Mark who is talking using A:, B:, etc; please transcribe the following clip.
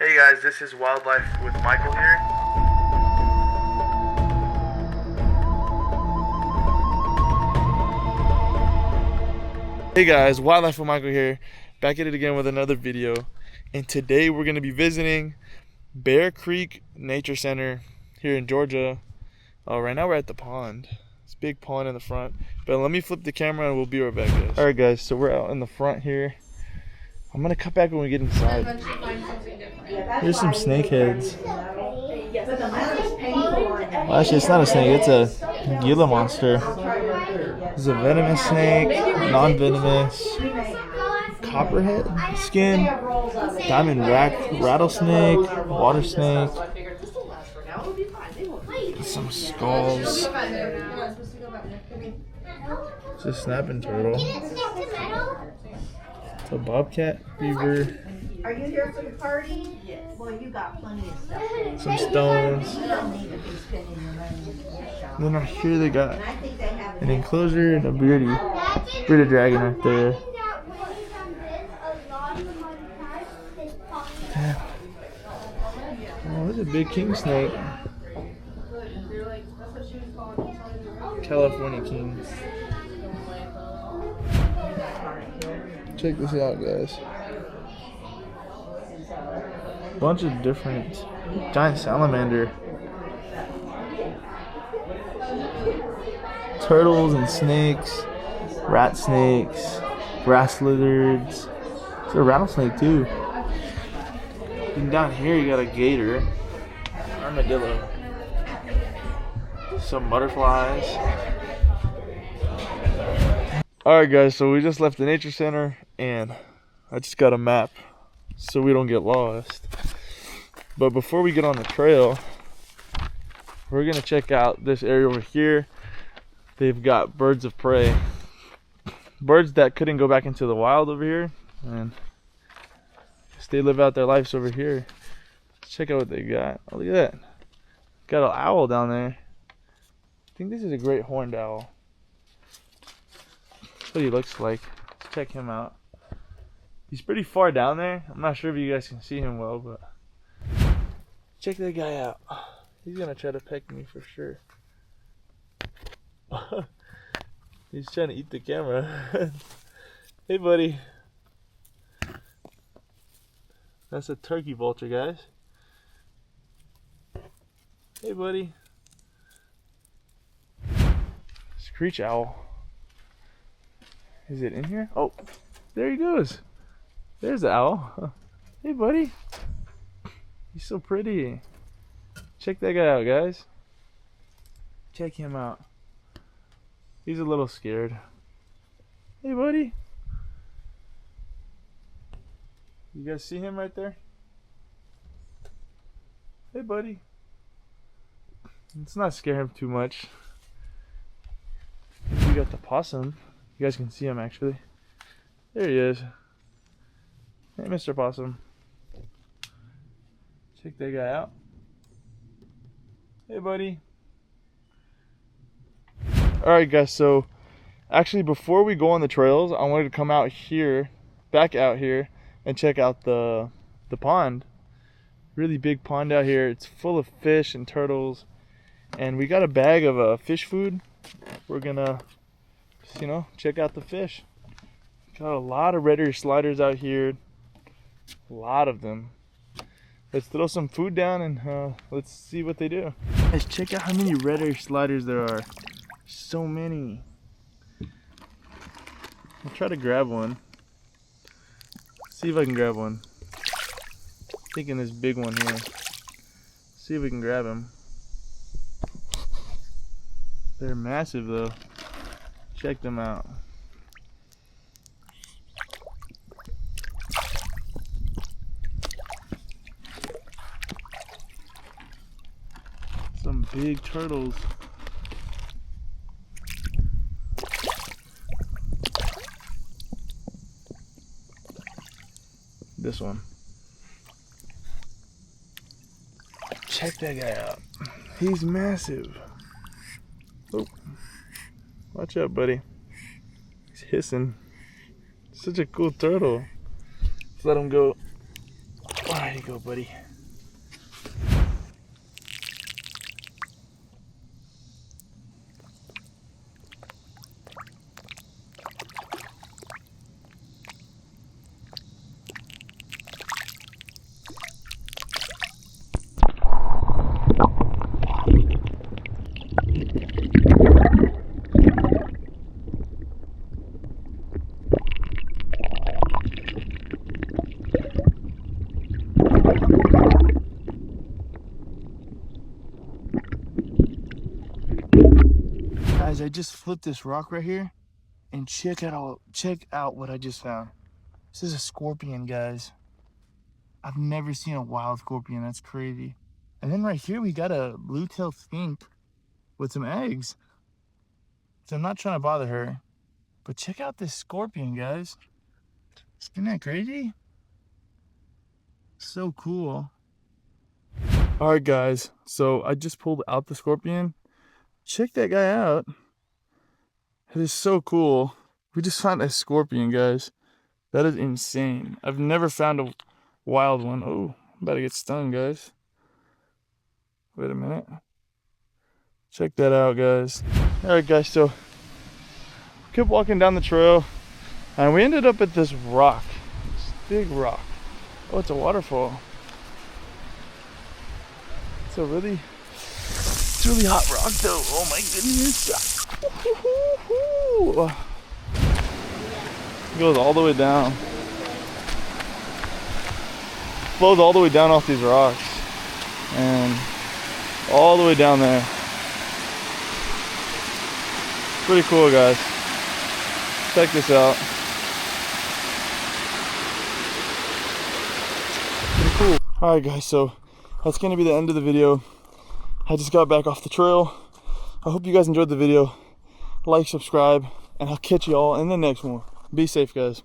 A: Hey guys, this is Wildlife with Michael here. Hey guys, Wildlife with Michael here, back at it again with another video. And today we're going to be visiting Bear Creek Nature Center here in Georgia. Right now we're at the pond. It's a big pond in the front. But let me flip the camera and we'll be right back, guys. Alright guys, so we're out in the front here. I'm going to cut back when we get inside. Here's some snakeheads. Well, actually, it's not a snake, it's a Gila monster. There's a venomous snake, non-venomous, copperhead skin, diamond rattlesnake, water snake, some skulls. It's a snapping turtle. It's a bobcat beaver.
B: Are you here for the party? Yes. Well, you got plenty of stuff.
A: Some stones.
B: You don't need to be spending your money.
A: And then right here they got an enclosure and a bearded dragon right there. Damn. Oh, there's a big king snake. California kings. Check this out, guys. Bunch of different giant salamander, turtles and snakes, rat snakes, grass lizards. There's a rattlesnake too. And down here you got a gator, armadillo, some butterflies. Alright guys, so we just left the nature center and I just got a map so we don't get lost. But before we get on the trail, we're gonna check out this area over here. They've got birds of prey, birds that couldn't go back into the wild over here, and they live out their lives over here. Let's check out what they got. Oh, look at that, got an owl down there. I think this is a great horned owl. That's what he looks like. Let's check him out. He's pretty far down there. I'm not sure if you guys can see him well, but check that guy out. He's gonna try to peck me for sure. He's trying to eat the camera. Hey buddy. That's a turkey vulture, guys. Hey buddy. Screech owl. Is it in here? Oh, there he goes. There's the owl. Hey buddy. He's so pretty. Check that guy out, guys. Check him out. He's a little scared. Hey buddy. You guys see him right there? Hey buddy. Let's not scare him too much. We got the possum. You guys can see him actually. There he is. Hey Mr. Possum. Check that guy out. Hey buddy. Alright guys, so actually before we go on the trails, I wanted to come out here, back out here, and check out the pond. Really big pond out here. It's full of fish and turtles. And we got a bag of fish food. We're gonna just, check out the fish. Got a lot of red ear sliders out here. A lot of them. Let's throw some food down and let's see what they do. Guys, check out how many red ear sliders there are. So many. I'll try to grab one. See if I can grab one. Thinking this big one here. See if we can grab him. They're massive though. Check them out. Some big turtles. This one. Check that guy out. He's massive. Oh, watch out, buddy. He's hissing. Such a cool turtle. Let's let him go. Oh, you go, buddy. Guys, I just flipped this rock right here, and check out what I just found. This is a scorpion, guys. I've never seen a wild scorpion. That's crazy. And then right here we got a blue-tailed skink with some eggs. So I'm not trying to bother her, but check out this scorpion, guys. Isn't that crazy? So cool. All right, guys. So I just pulled out the scorpion. Check that guy out. It is so cool. We just found a scorpion, guys. That is insane. I've never found a wild one. Oh, I'm about to get stung, guys. Wait a minute. Check that out, guys. All right, guys, so kept walking down the trail and we ended up at this rock, this big rock. Oh, it's a waterfall. It's really hot rock though. Oh my goodness. It goes all the way down. Flows all the way down off these rocks and all the way down there. Pretty cool, guys. Check this out. Pretty cool. Alright guys, so that's gonna be the end of the video. I just got back off the trail. I hope you guys enjoyed the video. Like, subscribe, and I'll catch you all in the next one. Be safe, guys.